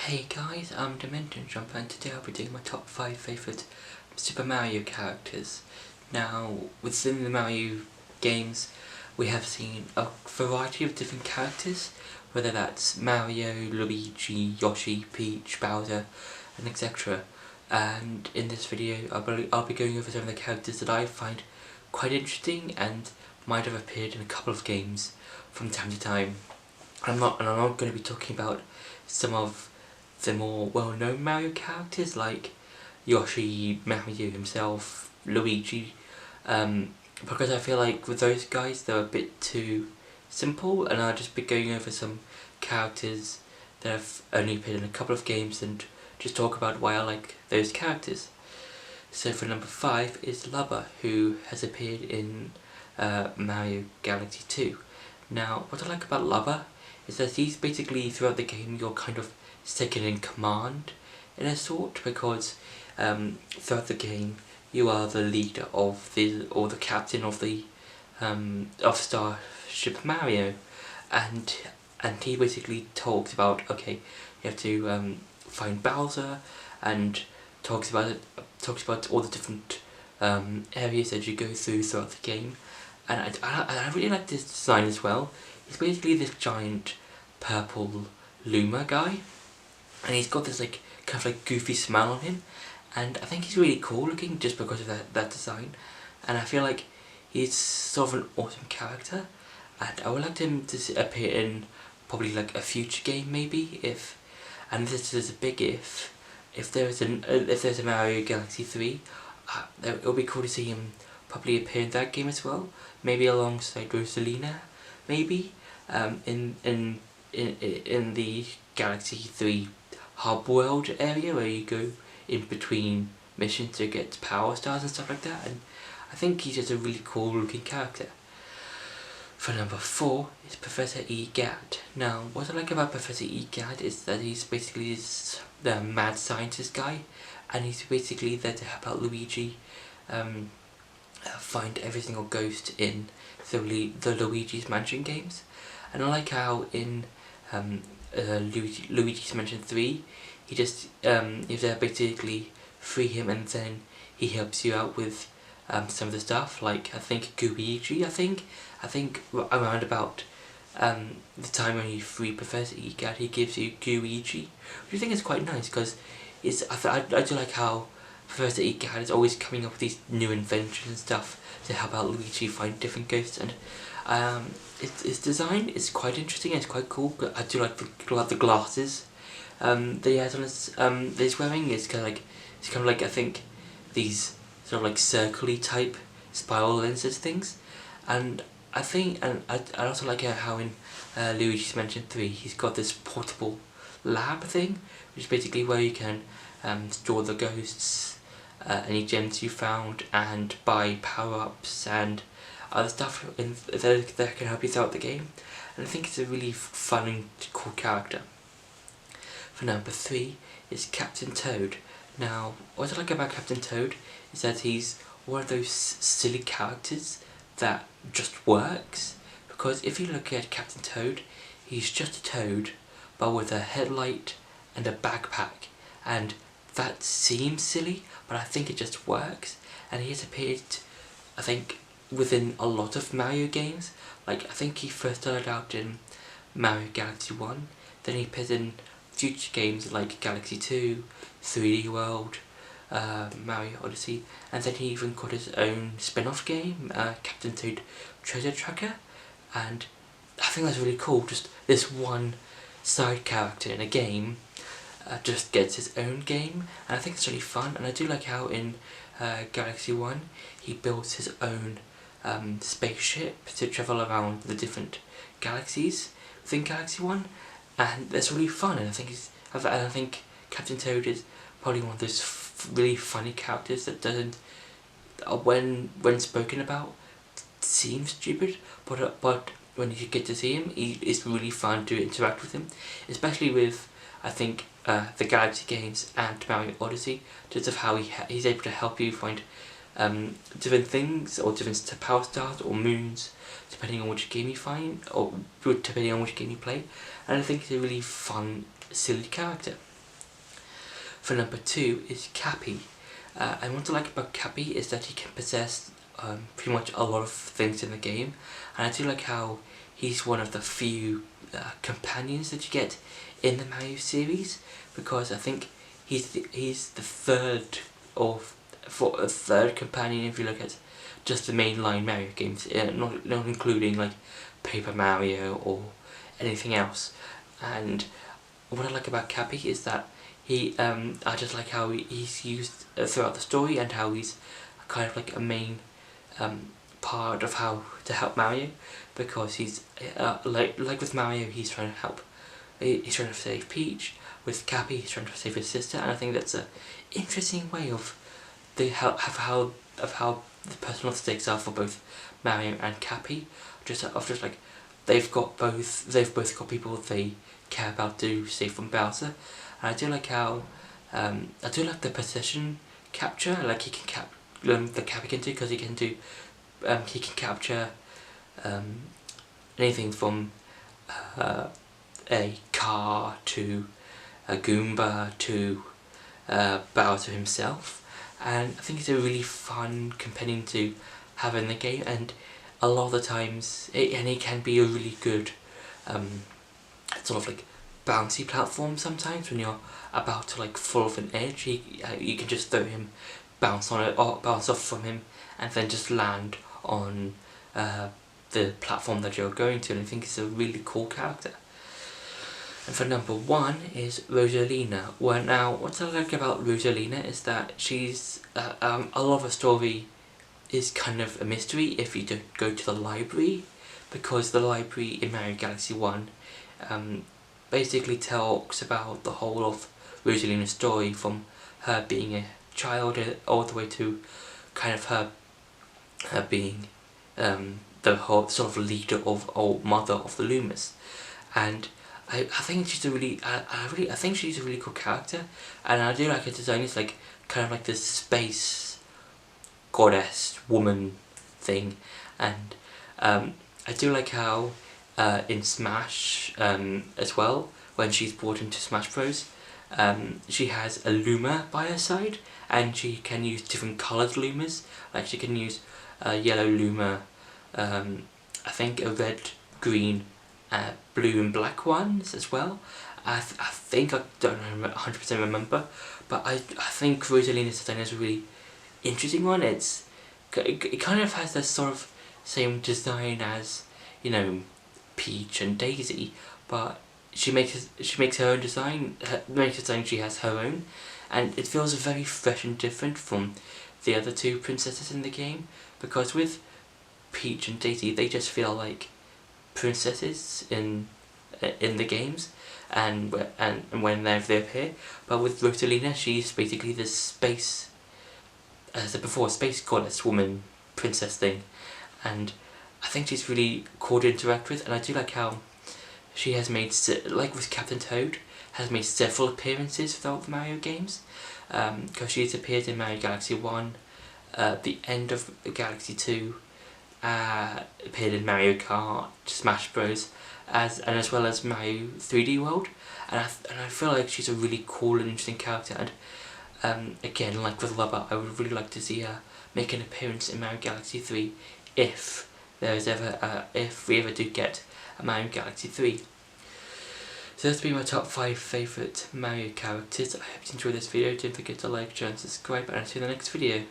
Hey guys, I'm Dimension Jumper and today I'll be doing my top 5 favourite Super Mario characters. Now, within the Mario games, we have seen a variety of different characters, whether that's Mario, Luigi, Yoshi, Peach, Bowser, and etc. And in this video, I'll be going over some of the characters that I find quite interesting and might have appeared in a couple of games from time to time. I'm not going to be talking about some of the more well-known Mario characters like Yoshi, Mario himself, Luigi, because I feel like with those guys they're a bit too simple, and I'll just be going over some characters that have only appeared in a couple of games and just talk about why I like those characters. So for number 5 is Lubba, who has appeared in Mario Galaxy 2. Now, what I like about Lubba is that he's basically, throughout the game, you're kind of second in command in a sort, because throughout the game you are the leader of the captain of the of Starship Mario, and he basically talks about, okay, you have to find Bowser, and talks about all the different areas that you go through throughout the game, and I really like this design as well. He's basically this giant purple Luma guy, and he's got this like kind of like goofy smile on him, and I think he's really cool looking just because of that design, and I feel like he's sort of an awesome character, and I would like him to appear in probably like a future game maybe, and this is a big if there's a Mario Galaxy 3, it would be cool to see him probably appear in that game as well, maybe alongside Rosalina, maybe in the Galaxy 3 hub world area where you go in between missions to get power stars and stuff like that, and I think he's just a really cool looking character. For number 4 is Professor E. Gatt. Now, what I like about Professor E. Gatt is that he's basically the mad scientist guy, and he's basically there to help out Luigi find every single ghost in the Luigi's Mansion games. And I like how in Luigi's Mansion 3, he just you basically free him, and then he helps you out with some of the stuff, like I think Luigi, I think around about the time when you free Professor Gatt, he gives you Luigi, which I think is quite nice, because I do like how Professor Gatt is always coming up with these new inventions and stuff to help out Luigi find different ghosts, and its design is quite interesting and it's quite cool. But I do like the glasses that he has on his that he's wearing. It's kind of like I think these sort of like circle-y type spiral lenses things, and I also like how in Luigi's Mansion 3 he's got this portable lab thing, which is basically where you can store the ghosts, any gems you found, and buy power-ups and other stuff that can help you throughout the game, and I think it's a really fun and cool character. For number 3 is Captain Toad. Now, what I like about Captain Toad is that he's one of those silly characters that just works, because if you look at Captain Toad, he's just a toad but with a headlight and a backpack, and that seems silly, but I think it just works, and he has appeared, I think, within a lot of Mario games. Like, I think he first started out in Mario Galaxy 1, then he appeared in future games like Galaxy 2, 3D World, Mario Odyssey, and then he even got his own spin-off game, Captain Toad Treasure Tracker, and I think that's really cool. Just this one side character in a game just gets his own game, and I think it's really fun. And I do like how in Galaxy 1 he builds his own spaceship to travel around the different galaxies within Galaxy 1, and that's really fun, and I think Captain Toad is probably one of those really funny characters that doesn't, when spoken about, seem stupid, but when you get to see him, it's really fun to interact with him, especially with, I think, the Galaxy games and Mario Odyssey, just of how he's able to help you find different things, or different power stars or moons, depending on which game you find, or depending on which game you play, and I think he's a really fun, silly character. For number 2 is Capy. And what I like about Capy is that he can possess pretty much a lot of things in the game, and I do like how he's one of the few companions that you get in the Mario series, because I think he's the third companion if you look at just the mainline Mario games, not including like Paper Mario or anything else. And what I like about Capy is that I just like how he's used throughout the story, and how he's kind of like a main part of how to help Mario, because he's like with Mario, he's trying to help. He's trying to save Peach. With Capy, he's trying to save his sister, and I think that's an interesting way of how the personal stakes are for both Mario and Capy. Just like they've both got people they care about to save from Bowser, and I do like how I do like the precision capture, like he can the Capy can do, because he can capture anything from a car to a Goomba to Bowser himself, and I think it's a really fun companion to have in the game, and a lot of the times it can be a really good sort of like bouncy platform sometimes when you're about to like fall off an edge. You can just throw him, bounce off from him, and then just land on the platform that you're going to, and I think it's a really cool character. And for number 1 is Rosalina. Well, now what I like about Rosalina is that she's a lot of her story is kind of a mystery if you don't go to the library, because the library in Mario Galaxy 1 basically talks about the whole of Rosalina's story, from her being a child all the way to kind of her being the whole sort of leader of, or mother of the Lumas. And I think she's a really I think she's a really cool character, and I do like her design. It's like kind of like this space goddess woman thing, and I do like how in Smash as well, when she's brought into Smash Bros, she has a Luma by her side, and she can use different coloured Lumas. Like she can use a yellow Luma, I think a red, green, blue and black ones as well. I think, I don't 100% remember, but I think Rosalina's design is a really interesting one. It kind of has this sort of same design as, you know, Peach and Daisy, but she makes her own design. Makes design she has her own, and it feels very fresh and different from the other two princesses in the game, because with Peach and Daisy, they just feel like princesses in the games, and when they appear. But with Rosalina, she's basically this space, as I said before, space goddess woman princess thing, and I think she's really cool to interact with. And I do like how she has made, like with Captain Toad, has made several appearances throughout the Mario games, because she's appeared in Mario Galaxy 1, the end of Galaxy 2, appeared in Mario Kart, Smash Bros, as well as Mario 3D World, and I feel like she's a really cool and interesting character. And again, like with Lubba, I would really like to see her make an appearance in Mario Galaxy 3 if we ever do get a Mario Galaxy 3. So that's been my top 5 favourite Mario characters. I hope you enjoyed this video. Don't forget to like, share and subscribe, and I'll see you in the next video.